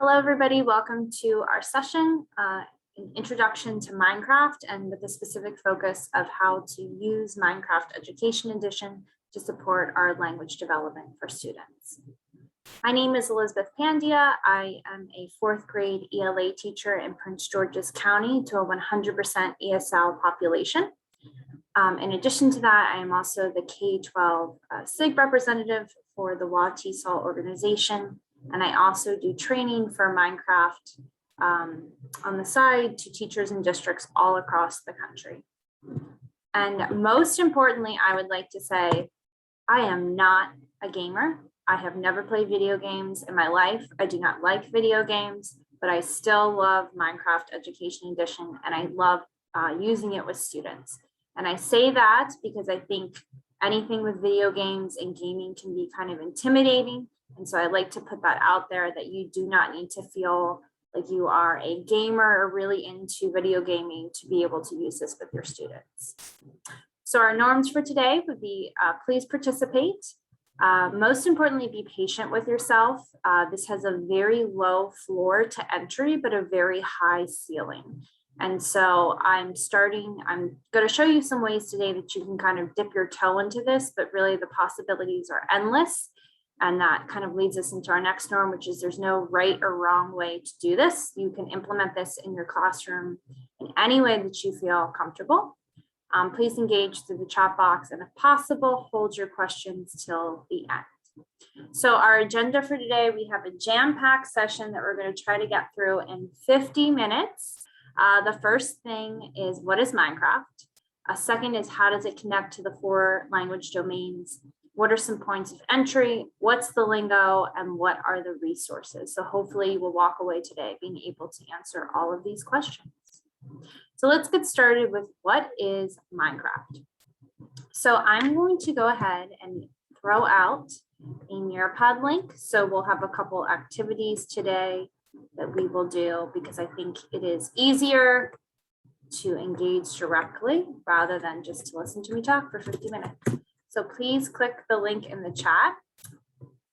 Hello, everybody. Welcome to our session, an introduction to Minecraft, and with a specific focus of how to use Minecraft Education Edition to support our language development for students. My name is Elizabeth Pandya. I am a fourth grade ELA teacher in Prince George's County to a 100% ESL population. In addition to that, I am also the K-12 SIG representative for the WATESOL organization. And I also do training for Minecraft on the side to teachers and districts all across the country. And most importantly, I would like to say, I am not a gamer. I have never played video games in my life. I do not like video games, but I still love Minecraft Education Edition, and I love using it with students. And I say that because I think anything with video games and gaming can be kind of intimidating. And so I'd like to put that out there that you do not need to feel like you are a gamer or really into video gaming to be able to use this with your students. So our norms for today would be please participate. Most importantly, be patient with yourself. This has a very low floor to entry, but a very high ceiling. And so I'm going to show you some ways today that you can kind of dip your toe into this, but really the possibilities are endless. And that kind of leads us into our next norm, which is there's no right or wrong way to do this. You can implement this in your classroom in any way that you feel comfortable. Please engage through the chat box, and if possible, hold your questions till the end. So our agenda for today, we have a jam-packed session that we're going to try to get through in 50 minutes. The first thing is, what is Minecraft? A second is, how does it connect to the 4 language domains? What are some points of entry? What's the lingo? And what are the resources? So hopefully you will walk away today being able to answer all of these questions. So let's get started with, what is Minecraft? So I'm going to go ahead and throw out a Neuropod link. So we'll have a couple activities today that we will do because I think it is easier to engage directly rather than just to listen to me talk for 50 minutes. So please click the link in the chat.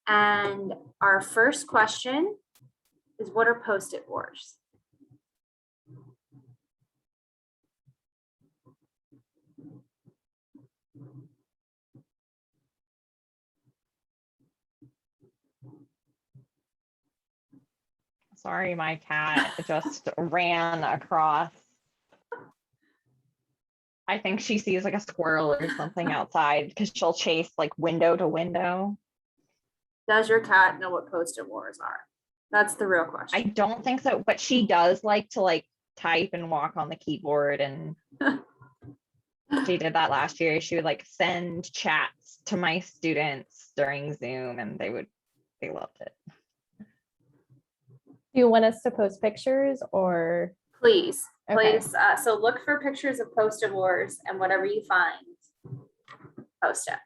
And our first question is, what are Post-it wars? Sorry, my cat just ran across. I think she sees like a squirrel or something outside because she'll chase like window to window. Does your cat know what Post-it wars are? That's the real question. I don't think so, but she does like to like type and walk on the keyboard, and she did that last year. She would like send chats to my students during Zoom, and they loved it. Do you want us to post pictures or? Please, Okay. please. So look for pictures of Post-it wars, and whatever you find, post it.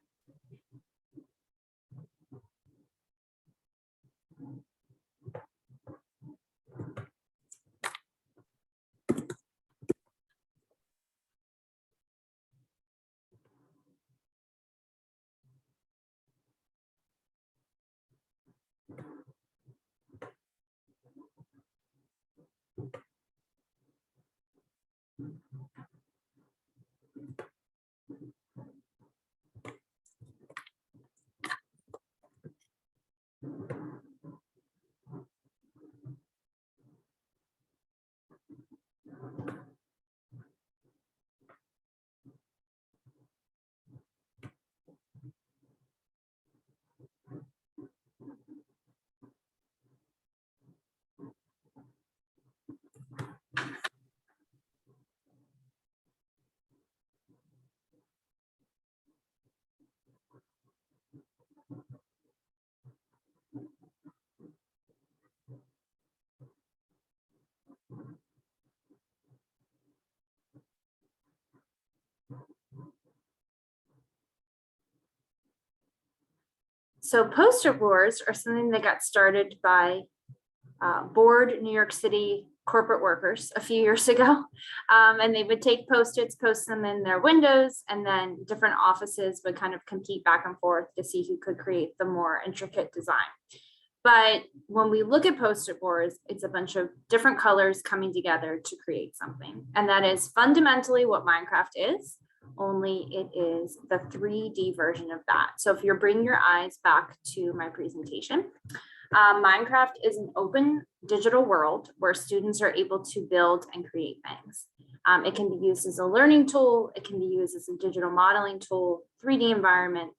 So Post-it wars are something that got started by bored New York City corporate workers a few years ago. And they would take Post-its, post them in their windows, and then different offices would kind of compete back and forth to see who could create the more intricate design. But when we look at poster boards, it's a bunch of different colors coming together to create something. And that is fundamentally what Minecraft is, only it is the 3D version of that. So if you're bringing your eyes back to my presentation, Minecraft is an open digital world where students are able to build and create things. It can be used as a learning tool. It can be used as a digital modeling tool, 3D environment.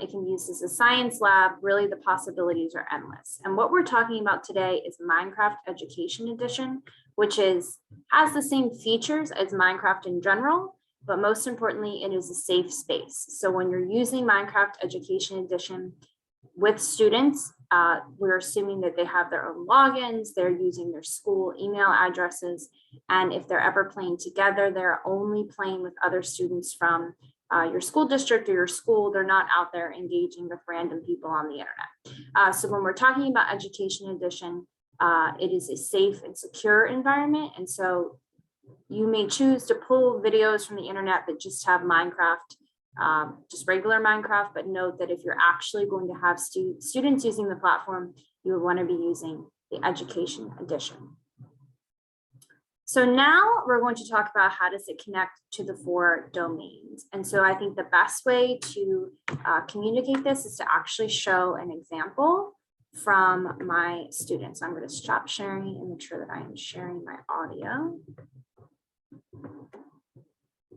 It can be used as a science lab. Really, the possibilities are endless. And what we're talking about today is Minecraft Education Edition, which has the same features as Minecraft in general, but most importantly, it is a safe space. So when you're using Minecraft Education Edition with students, we're assuming that they have their own logins, they're using their school email addresses, and if they're ever playing together, they're only playing with other students from your school district or your school. They're not out there engaging with random people on the internet. So when we're talking about Education Edition, it is a safe and secure environment. And so you may choose to pull videos from the internet that just have Minecraft, just regular Minecraft, but note that if you're actually going to have students using the platform, you would want to be using the Education Edition. So now we're going to talk about how does it connect to the 4 domains. And so I think the best way to communicate this is to actually show an example from my students. I'm going to stop sharing and make sure that I am sharing my audio.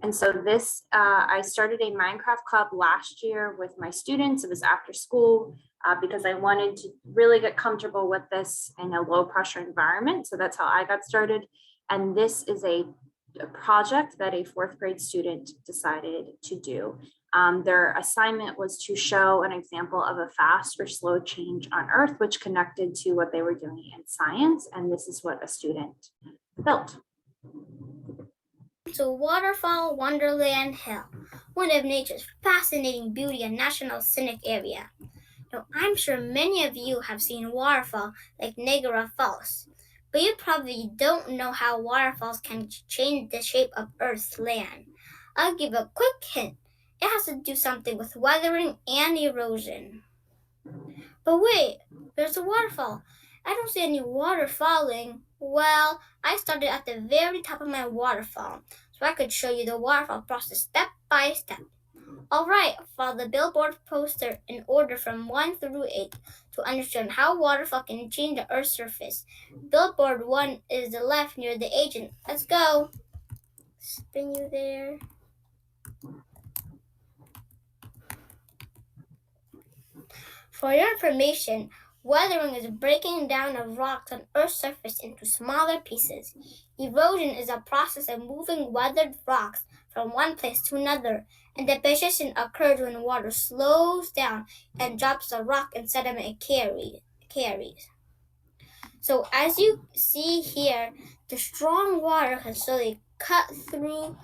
And so this, I started a Minecraft club last year with my students. It was after school because I wanted to really get comfortable with this in a low pressure environment. So that's how I got started. And this is a project that a 4th grade student decided to do. Their assignment was to show an example of a fast or slow change on Earth, which connected to what they were doing in science. And this is what a student built. So Waterfall Wonderland Hill, one of nature's fascinating beauty and national scenic area. Now, I'm sure many of you have seen waterfall like Niagara Falls, but you probably don't know how waterfalls can change the shape of Earth's land. I'll give a quick hint. It has to do something with weathering and erosion. But wait, there's a waterfall. I don't see any water falling. Well, I started at the very top of my waterfall, so I could show you the waterfall process step by step. Alright, follow the billboard poster in order from 1 through 8 to understand how waterfall can change the Earth's surface. Billboard 1 is the left near the agent. Let's go. Spin you there. For your information, weathering is breaking down of rocks on Earth's surface into smaller pieces. Erosion is a process of moving weathered rocks from one place to another, and the position occurs when water slows down and drops the rock and sediment it carries. So as you see here, the strong water can slowly cut through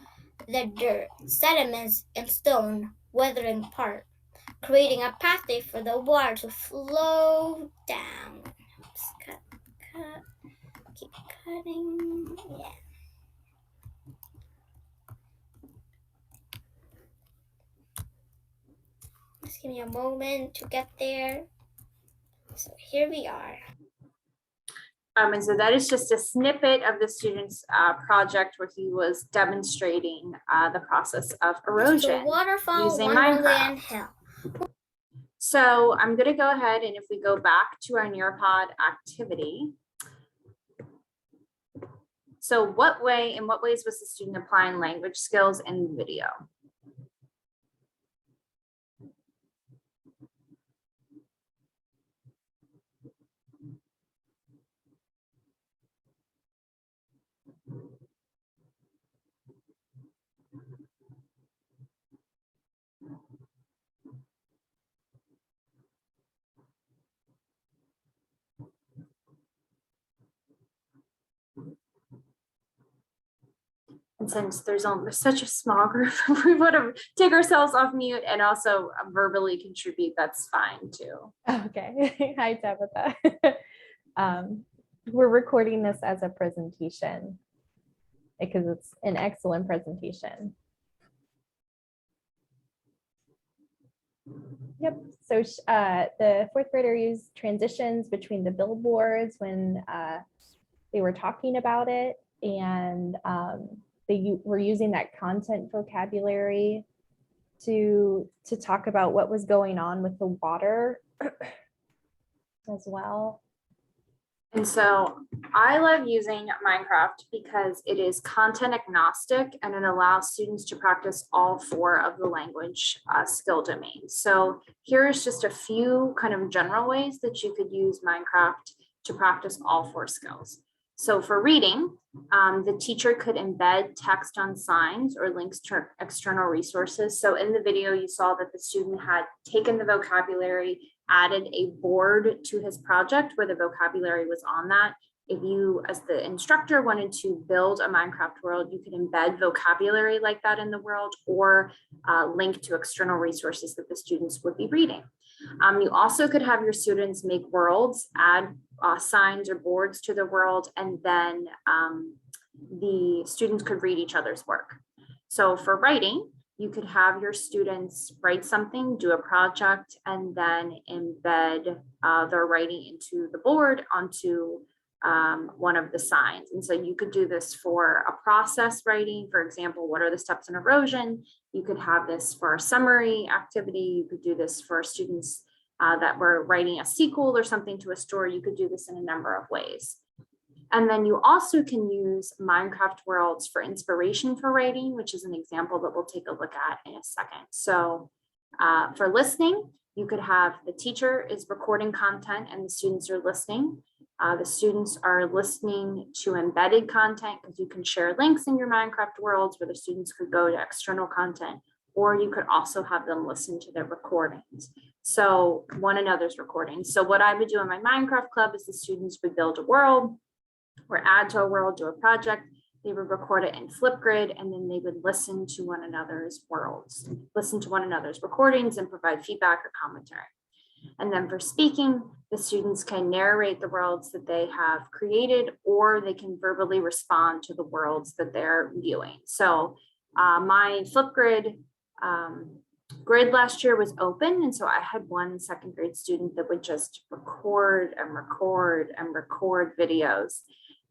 the dirt, sediments, and stone weathering part, creating a pathway for the water to flow down. Just cut, keep cutting, yeah. Just give me a moment to get there. So here we are. And so that is just a snippet of the student's project where he was demonstrating the process of erosion So Waterfall using Wonderland Minecraft. Hill. So I'm going to go ahead, and if we go back to our Neuropod activity. So in what ways was the student applying language skills in the video? And since there's such a small group, we want to take ourselves off mute and also verbally contribute. That's fine too. Okay. Hi, Tabitha. We're recording this as a presentation because it's an excellent presentation. Yep. So the fourth grader used transitions between the billboards when they were talking about it, and they were using that content vocabulary to talk about what was going on with the water as well. And so I love using Minecraft because it is content agnostic and it allows students to practice all 4 of the language skill domains. So here's just a few kind of general ways that you could use Minecraft to practice all 4 skills. So for reading, the teacher could embed text on signs or links to external resources. So in the video, you saw that the student had taken the vocabulary, added a board to his project where the vocabulary was on that. If you, as the instructor, wanted to build a Minecraft world, you could embed vocabulary like that in the world or link to external resources that the students would be reading. You also could have your students make worlds, add signs or boards to the world, and then the students could read each other's work. So for writing, you could have your students write something, do a project, and then embed their writing into the board onto one of the signs. And so you could do this for a process writing, for example, what are the steps in erosion? You could have this for a summary activity. You could do this for students that were writing a sequel or something to a story. You could do this in a number of ways. And then you also can use Minecraft worlds for inspiration for writing, which is an example that we'll take a look at in a second. So for listening, you could have the teacher is recording content and the students are listening. The students are listening to embedded content because you can share links in your Minecraft worlds where the students could go to external content, or you could also have them listen to their recordings. So one another's recordings. So what I would do in my Minecraft club is the students would build a world or add to a world, do a project. They would record it in Flipgrid, and then they would listen to one another's worlds, listen to one another's recordings and provide feedback or commentary. And then for speaking, the students can narrate the worlds that they have created, or they can verbally respond to the worlds that they're viewing. So my Flipgrid grid last year was open. And so I had one second grade student that would just record and record and record videos.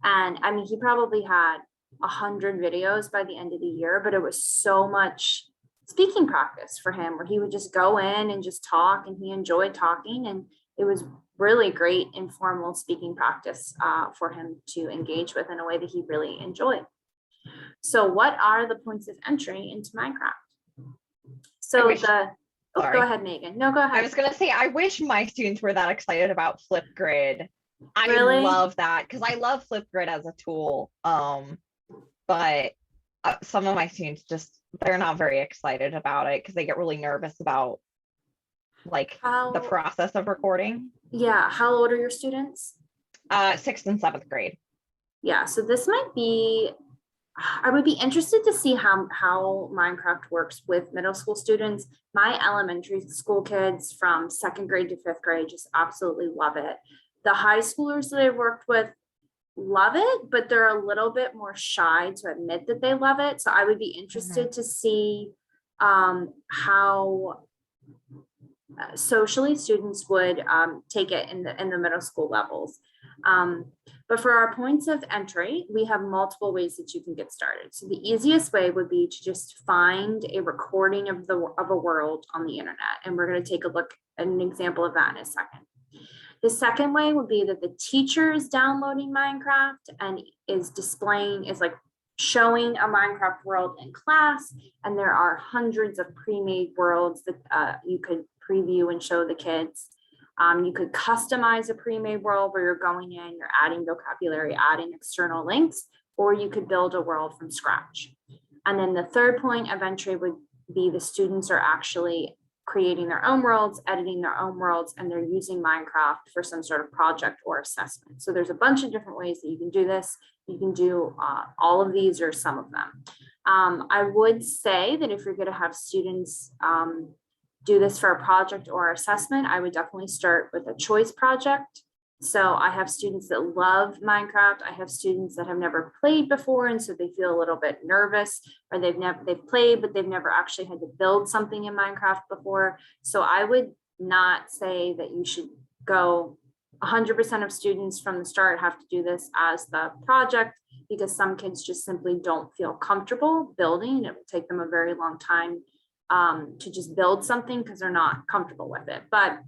And I mean, he probably had 100 videos by the end of the year, but it was so much speaking practice for him where he would just go in and just talk, and he enjoyed talking. And it was really great informal speaking practice for him to engage with in a way that he really enjoyed. So what are the points of entry into Minecraft? So go ahead, Megan. No, go ahead. I was going to say, I wish my students were that excited about Flipgrid. I Really? love that because I love Flipgrid as a tool. But some of my students they're not very excited about it because they get really nervous about like the process of recording. Yeah. How old are your students? 6th and 7th grade. Yeah. So this might be, I would be interested to see how Minecraft works with middle school students. My elementary school kids from 2nd grade to 5th grade just absolutely love it. The high schoolers that I've worked with love it, but they're a little bit more shy to admit that they love it. So I would be interested to see how socially students would take it in the middle school levels. But for our points of entry, we have multiple ways that you can get started. So the easiest way would be to just find a recording of a world on the internet. And we're going to take a look at an example of that in a second. The second way would be that the teacher is downloading Minecraft and is like showing a Minecraft world in class. And there are hundreds of pre-made worlds that you could preview and show the kids. You could customize a pre-made world where you're going in, you're adding vocabulary, adding external links, or you could build a world from scratch. And then the third point of entry would be the students are actually creating their own worlds, editing their own worlds, and they're using Minecraft for some sort of project or assessment. So there's a bunch of different ways that you can do this. You can do all of these or some of them. I would say that if you're going to have students do this for a project or assessment, I would definitely start with a choice project. So I have students that love Minecraft. I have students that have never played before, and so they feel a little bit nervous, or they've played, but they've never actually had to build something in Minecraft before. So I would not say that you should go 100% of students from the start have to do this as the project, because some kids just simply don't feel comfortable building. It will take them a very long time to just build something because they're not comfortable with it. But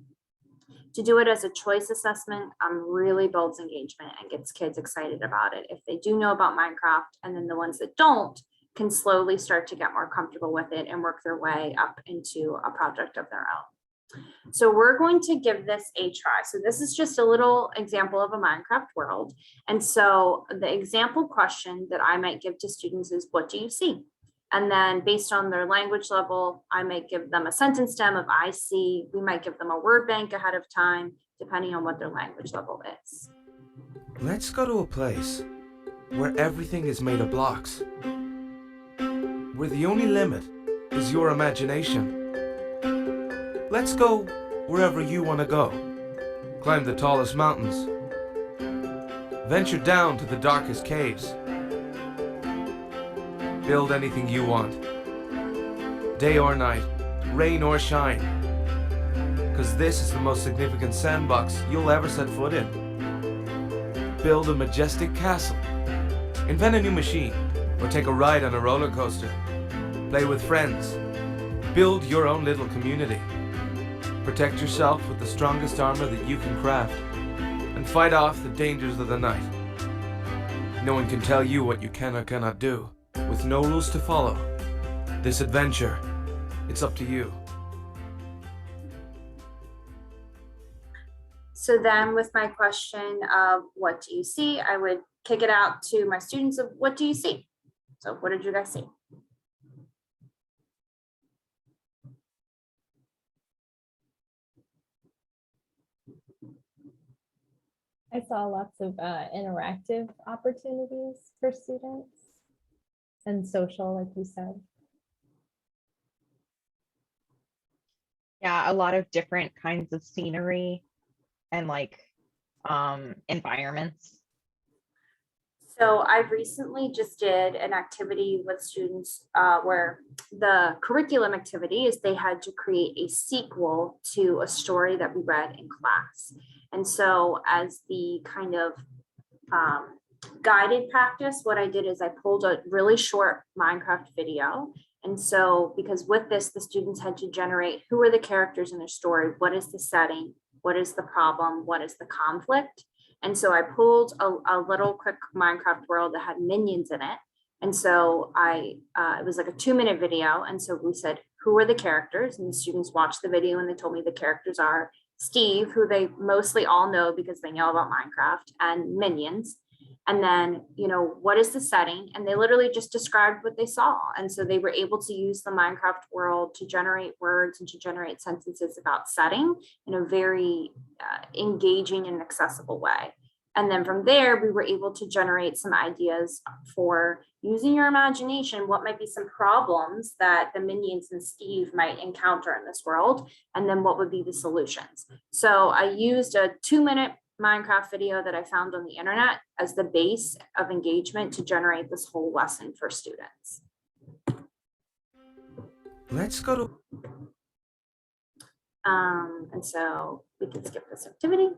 to do it as a choice assessment really builds engagement and gets kids excited about it if they do know about Minecraft, and then the ones that don't can slowly start to get more comfortable with it and work their way up into a project of their own. So we're going to give this a try. So this is just a little example of a Minecraft world. And so the example question that I might give to students is, what do you see? And then based on their language level, I might give them a sentence stem of I see. We might give them a word bank ahead of time, depending on what their language level is. Let's go to a place where everything is made of blocks, where the only limit is your imagination. Let's go wherever you want to go. Climb the tallest mountains. Venture down to the darkest caves. Build anything you want. Day or night, rain or shine. Because this is the most significant sandbox you'll ever set foot in. Build a majestic castle. Invent a new machine, or take a ride on a roller coaster. Play with friends. Build your own little community. Protect yourself with the strongest armor that you can craft, and fight off the dangers of the night. No one can tell you what you can or cannot do. With no rules to follow, this adventure, it's up to you. So then with my question of what do you see, I would kick it out to my students of what do you see? So what did you guys see? I saw lots of interactive opportunities for students and social, like you said. Yeah, a lot of different kinds of scenery and like environments. So I recently just did an activity with students where the curriculum activity is they had to create a sequel to a story that we read in class. And so as the kind of guided practice, what I did is I pulled a really short Minecraft video. And so because with this, the students had to generate who are the characters in their story, what is the setting, what is the problem, what is the conflict. And so I pulled a little quick Minecraft world that had minions in it. And so it was like a 2-minute video. And so we said, who are the characters? And the students watched the video and they told me the characters are Steve, who they mostly all know because they know about Minecraft, and minions. And then, you know, what is the setting? And they literally just described what they saw. And so they were able to use the Minecraft world to generate words and to generate sentences about setting in a very engaging and accessible way. And then from there, we were able to generate some ideas for using your imagination. What might be some problems that the minions and Steve might encounter in this world? And then what would be the solutions? So I used a 2-minute Minecraft video that I found on the internet as the base of engagement to generate this whole lesson for students. Let's go to... And so we can skip this activity.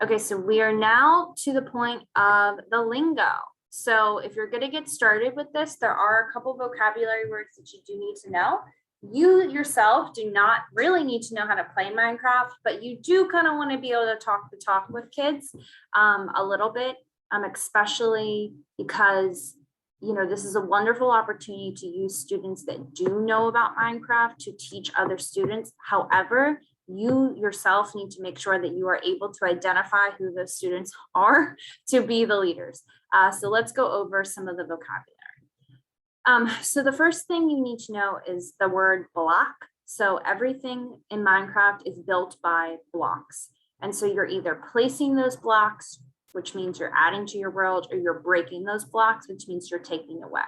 Okay, so we are now to the point of the lingo. So if you're going to get started with this, there are a couple vocabulary words that you do need to know. You yourself do not really need to know how to play Minecraft, but you do kind of want to be able to talk the talk with kids a little bit, especially because, you know, this is a wonderful opportunity to use students that do know about Minecraft to teach other students. However, you yourself need to make sure that you are able to identify who those students are to be the leaders. So let's go over some of the vocabulary. So the first thing you need to know is the word block. So everything in Minecraft is built by blocks. And so you're either placing those blocks, which means you're adding to your world, or you're breaking those blocks, which means you're taking away.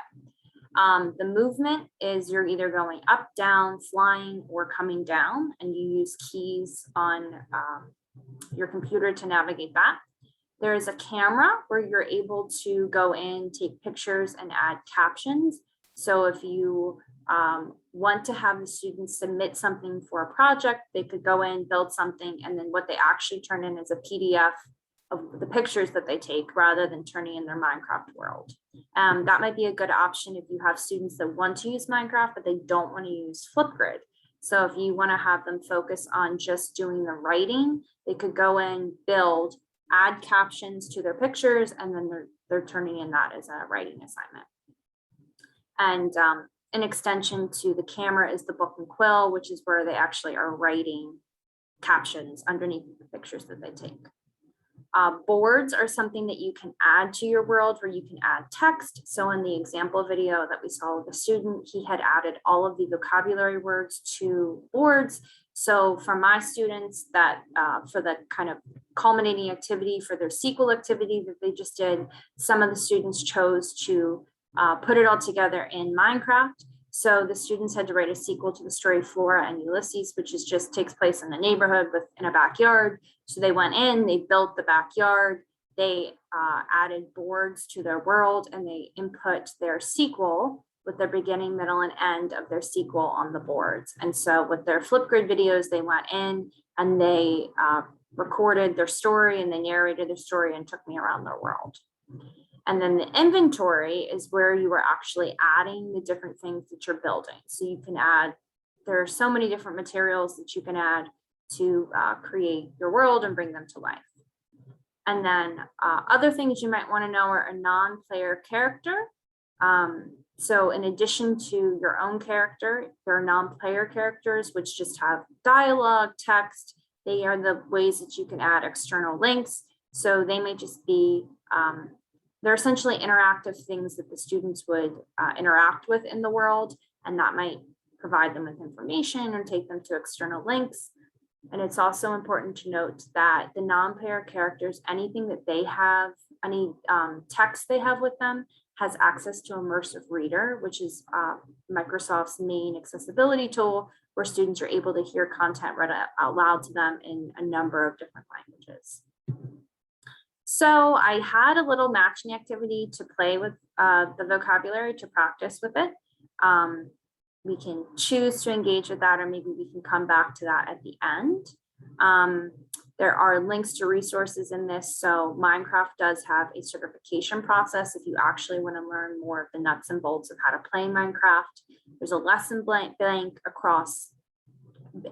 The movement is you're either going up, down, flying, or coming down, and you use keys on your computer to navigate that. There is a camera where you're able to go in, take pictures, and add captions. So if you want to have the students submit something for a project, they could go in, build something, and then what they actually turn in is a PDF of the pictures that they take rather than turning in their Minecraft world. That might be a good option if you have students that want to use Minecraft, but they don't want to use Flipgrid. So if you want to have them focus on just doing the writing, they could go in, build, add captions to their pictures, and then they're turning in that as a writing assignment. And an extension to the camera is the book and quill, which is where they actually are writing captions underneath the pictures that they take. Boards are something that you can add to your world where you can add text. So in the example video that we saw with the student, he had added all of the vocabulary words to boards. So for my students that for the kind of culminating activity for their sequel activity that they just did, some of the students chose to put it all together in Minecraft. So the students had to write a sequel to the story Flora and Ulysses, which is just takes place in the neighborhood in a backyard. So they went in, they built the backyard, they added boards to their world, and they input their sequel with their beginning, middle, and end of their sequel on the boards. And so with their Flipgrid videos, they went in and they recorded their story and they narrated their story and took me around their world. And then the inventory is where you are actually adding the different things that you're building. So you can add, there are so many different materials that you can add to create your world and bring them to life. And then other things you might want to know are a non-player character. So in addition to your own character, there are non-player characters, which just have dialogue, text. They are the ways that you can add external links. So they may just be, they're essentially interactive things that the students would interact with in the world, and that might provide them with information or take them to external links. And it's also important to note that the non-player characters, anything that they have, any text they have with them, has access to Immersive Reader, which is Microsoft's main accessibility tool, where students are able to hear content read out loud to them in a number of different languages. So I had a little matching activity to play with the vocabulary, to practice with it. We can choose to engage with that, or maybe we can come back to that at the end. There are links to resources in this. So Minecraft does have a certification process if you actually want to learn more of the nuts and bolts of how to play Minecraft. There's a lesson bank across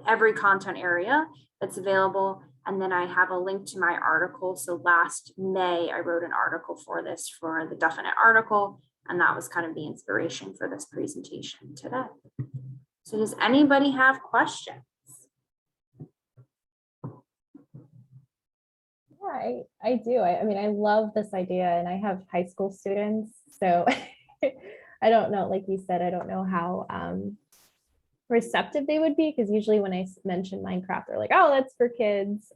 every content area that's available. And then I have a link to my article. So last May, I wrote an article for this, for the Definite article, and that was kind of the inspiration for this presentation today. So does anybody have questions? Yeah, I do. I mean, I love this idea, and I have high school students, so I don't know, like you said, I don't know how receptive they would be, because usually when I mention Minecraft, they're like, oh, that's for kids.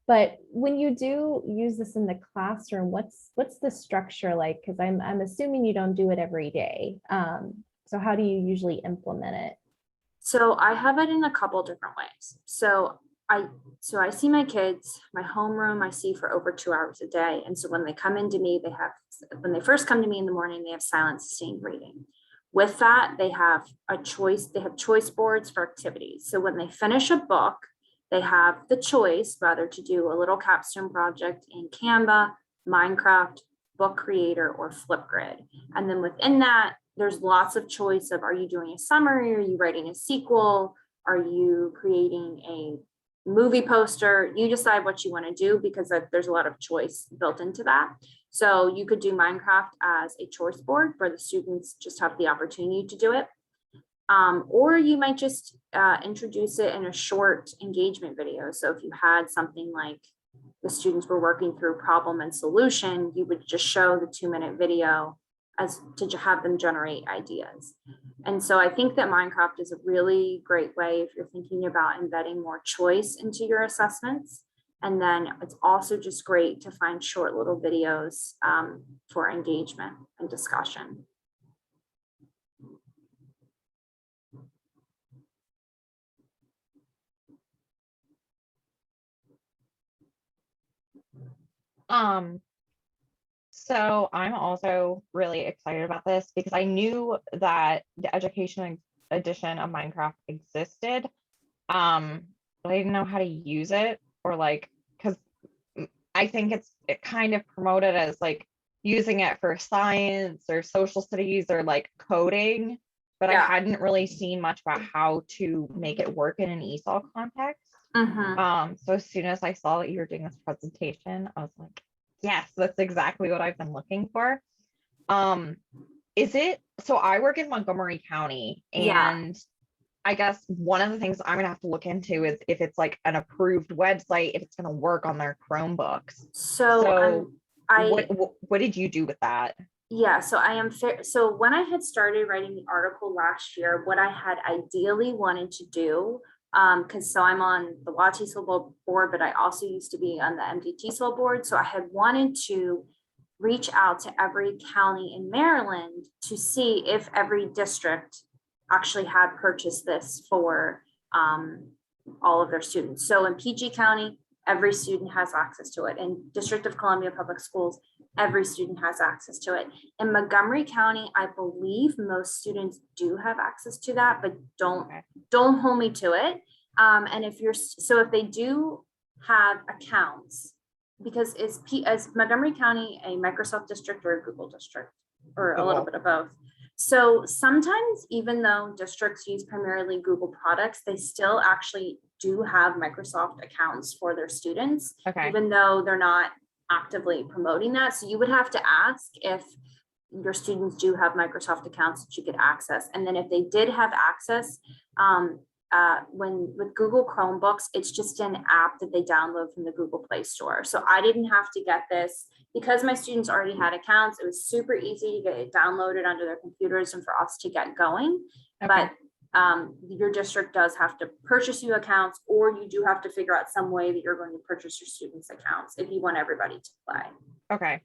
But when you do use this in the classroom, what's the structure like? Because I'm assuming you don't do it every day. So how do you usually implement it? So I have it in a couple different ways. So I see my kids, my homeroom I see for over 2 hours a day. And so when they come into me, when they first come to me in the morning, they have silent sustained reading. With that, they have choice boards for activities. So when they finish a book, they have the choice whether to do a little capstone project in Canva, Minecraft, Book Creator, or Flipgrid. And then within that, there's lots of choice of, are you doing a summary? Are you writing a sequel? Are you creating a movie poster? You decide what you want to do, because there's a lot of choice built into that. So you could do Minecraft as a choice board where the students just have the opportunity to do it. Or you might just introduce it in a short engagement video. So if you had something like the students were working through problem and solution, you would just show the 2-minute video as to have them generate ideas. And so I think that Minecraft is a really great way if you're thinking about embedding more choice into your assessments. And then it's also just great to find short little videos for engagement and discussion. So I'm also really excited about this because I knew that the education edition of Minecraft existed, but I didn't know how to use it, or like, because I think it kind of promoted as like using it for science or social studies or like coding, but I Yeah. hadn't really seen much about how to make it work in an ESOL context. So as soon as I saw that you were doing this presentation, I was like, yes, that's exactly what I've been looking for. Is it, so I work in Montgomery County, Yeah. and I guess one of the things I'm gonna have to look into is if it's like an approved website, if it's gonna work on their Chromebooks. So What did you do with that? yeah, so I am fair. So when I had started writing the article last year, what I had ideally wanted to do, because so I'm on the WATESOL board, but I also used to be on the MDTSOL board. So I had wanted to reach out to every county in Maryland to see if every district actually had purchased this for all of their students. So in PG County, every student has access to it. In District of Columbia Public Schools, every student has access to it. In Montgomery County, I believe most students do have access to that, but don't hold me to it. And if they do have accounts, because is Montgomery County a Microsoft district or a Google district, or a little bit of both? So sometimes, even though districts use primarily Google products, they still actually do have Microsoft accounts for their students, even though they're not actively promoting that. So you would have to ask if your students do have Microsoft accounts that you could access. And then if they did have access, with Google Chromebooks, it's just an app that they download from the Google Play Store. So I didn't have to get this because my students already had accounts. It was super easy to get it downloaded onto their computers and for us to get going. But your district does have to purchase you accounts, or you do have to figure out some way that you're going to purchase your students accounts if you want everybody to play. Okay.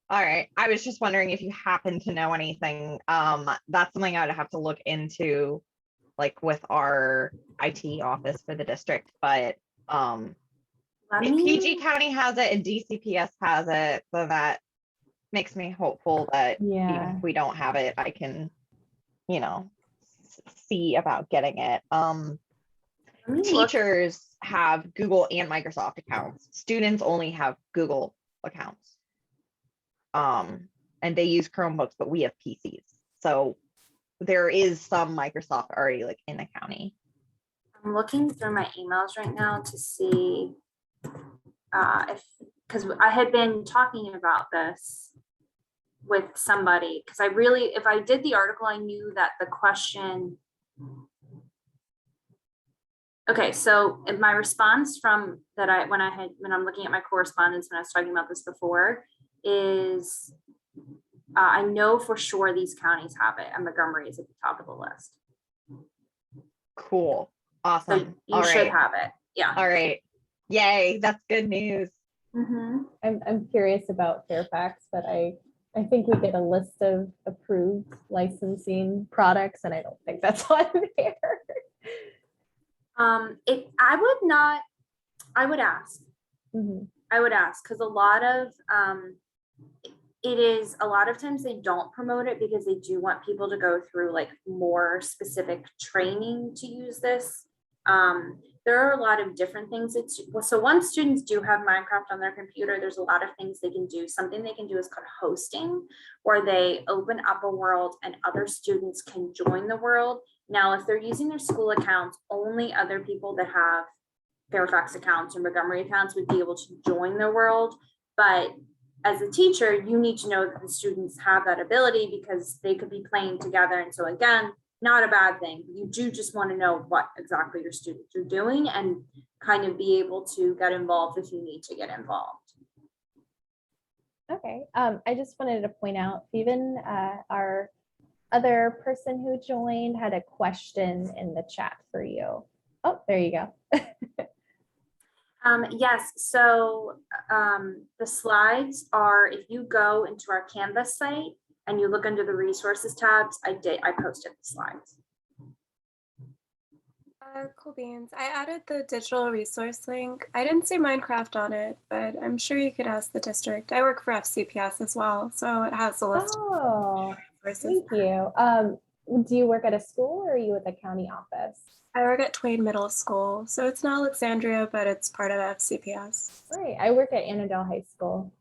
All right. I was just wondering if you happen to know anything. That's something I would have to look into, like with our IT office for the district, but if PG County has it and DCPS has it, so that makes me hopeful that even if we don't have it, I can, see about getting it. Teachers have Google and Microsoft accounts. Students only have Google accounts. And they use Chromebooks, but we have PCs. So there is some Microsoft already like in the county. I'm looking through my emails right now to see because I had been talking about this with somebody, because if I did the article, I knew that the question. Okay, so in my response from that when I'm looking at my correspondence when I was talking about this before is I know for sure these counties have it, and Montgomery is at the top of the list. Cool. Awesome. So you should have it. Yeah. All right. Yay. That's good news. I'm curious about Fairfax, but I think we get a list of approved licensing products, and I don't think that's on there. I would ask. I would ask, because a lot of times they don't promote it because they do want people to go through like more specific training to use this. There are a lot of different things. So once students do have Minecraft on their computer, there's a lot of things they can do. Something they can do is called hosting, where they open up a world and other students can join the world. Now, if they're using their school accounts, only other people that have Fairfax accounts or Montgomery accounts would be able to join the world. But as a teacher, you need to know that the students have that ability because they could be playing together. And so again, not a bad thing. You do just want to know what exactly your students are doing and kind of be able to get involved if you need to get involved. Okay. I just wanted to point out, even our other person who joined had a question in the chat for you. Oh, there you go. Yes, so the slides are, if you go into our Canvas site and you look under the resources tabs, I posted the slides. Cool beans. I added the digital resource link. I didn't see Minecraft on it, but I'm sure you could ask the district. I work for FCPS as well, so it has a list Oh, of resources. thank you. Do you work at a school or are you at the county office? I work at Twain Middle School, so it's not Alexandria, but it's part of FCPS. Right. I work at Annandale High School.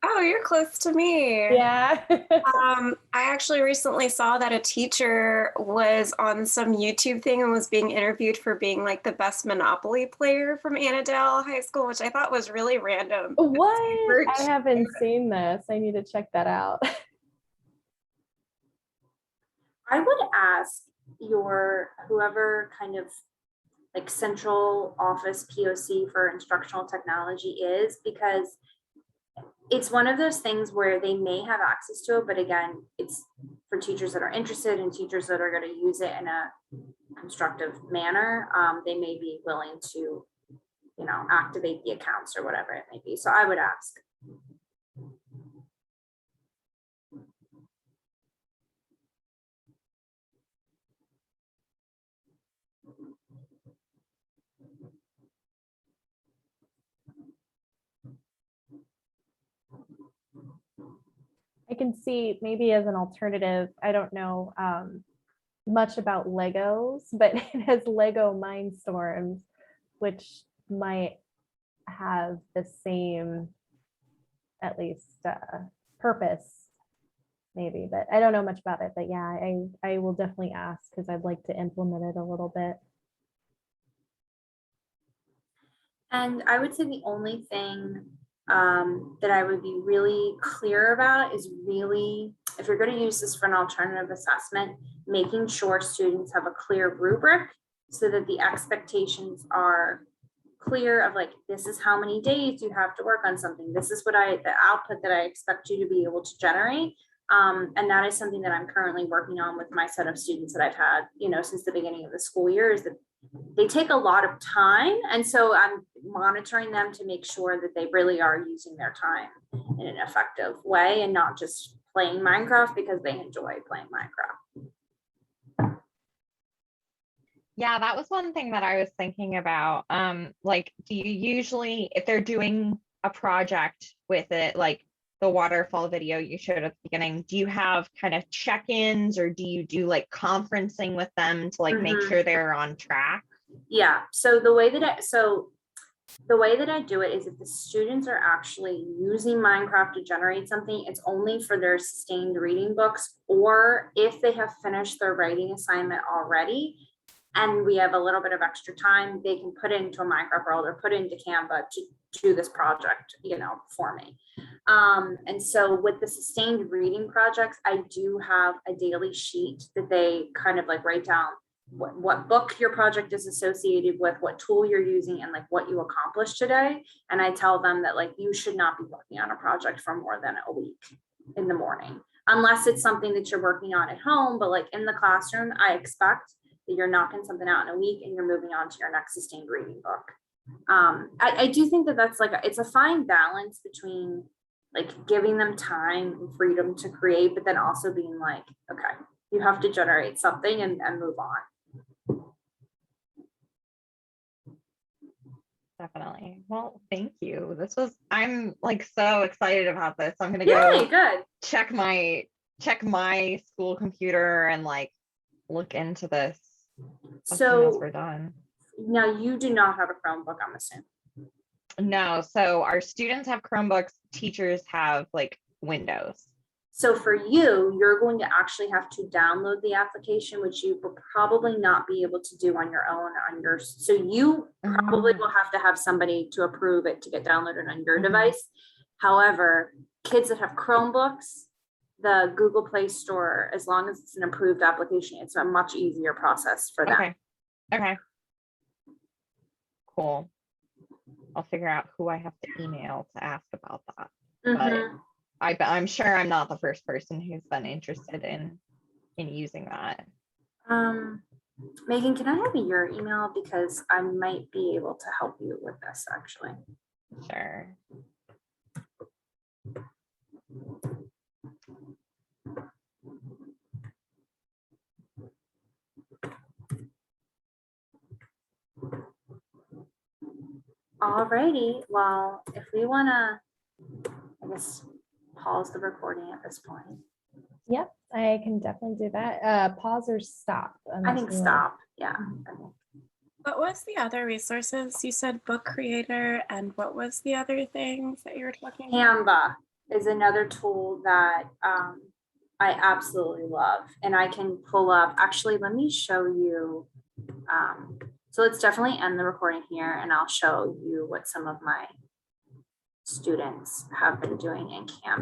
Oh, you're close to me. Yeah. I actually recently saw that a teacher was on some YouTube thing and was being interviewed for being like the best Monopoly player from Annandale High School, which I thought was really random. What? I haven't seen this. I need to check that out. I would ask your whoever kind of like central office POC for instructional technology is, because it's one of those things where they may have access to it, but again, it's for teachers that are interested and teachers that are going to use it in a constructive manner. They may be willing to, you know, activate the accounts or whatever it may be. So I would ask. I can see maybe as an alternative, I don't know much about Legos, but it has Lego Mindstorms, which might have the same, at least purpose, maybe, but I don't know much about it. But yeah, I will definitely ask because I'd like to implement it a little bit. And I would say the only thing that I would be really clear about is really, if you're going to use this for an alternative assessment, making sure students have a clear rubric so that the expectations are clear of like, this is how many days you have to work on something. This is what the output that I expect you to be able to generate. And that is something that I'm currently working on with my set of students that I've had, you know, since the beginning of the school year, is that they take a lot of time. And so I'm monitoring them to make sure that they really are using their time in an effective way and not just playing Minecraft because they enjoy playing Minecraft. Yeah, that was one thing that I was thinking about. Like, do you usually, if they're doing a project with it, like the waterfall video you showed at the beginning, do you have kind of check-ins or do you do like conferencing with them to like make sure they're on track? Yeah. So the way that I do it is if the students are actually using Minecraft to generate something, it's only for their sustained reading books, or if they have finished their writing assignment already and we have a little bit of extra time, they can put it into a Minecraft world or put it into Canva to do this project, you know, for me. And so with the sustained reading projects, I do have a daily sheet that they kind of like write down what book your project is associated with, what tool you're using, and like what you accomplished today. And I tell them that like you should not be working on a project for more than a week in the morning, unless it's something that you're working on at home. But like in the classroom, I expect that you're knocking something out in a week and you're moving on to your next sustained reading book. I do think that that's like it's a fine balance between like giving them time and freedom to create, but then also being like, okay, you have to generate something and move on. Definitely. Well, thank you. I'm like so excited about this. I'm gonna Yay, go good. check my school computer and like look into this as soon as we're done. Now you do not have a Chromebook, I'm assuming. No, so our students have Chromebooks, teachers have like Windows. So for you, you're going to actually have to download the application, which you will probably not be able to do on your own so you probably will have to have somebody to approve it to get downloaded on your device. However, kids that have Chromebooks, the Google Play Store, as long as it's an approved application, it's a much easier process for them. Okay. Cool. I'll figure out who I have to email to ask about that. But I'm sure I'm not the first person who's been interested in using that. Megan, can I have your email, because I might be able to help you with this actually. Sure. Alrighty, well, if we wanna, I guess, pause the recording at this point. Yep, I can definitely do that. Pause or stop. I unless think you wanna- stop, yeah. What was the other resources? You said book creator, and what was the other things that you were talking about? Canva is another tool that I absolutely love, and I can pull up, actually, let me show you. So let's definitely end the recording here, and I'll show you what some of my students have been doing in Canva.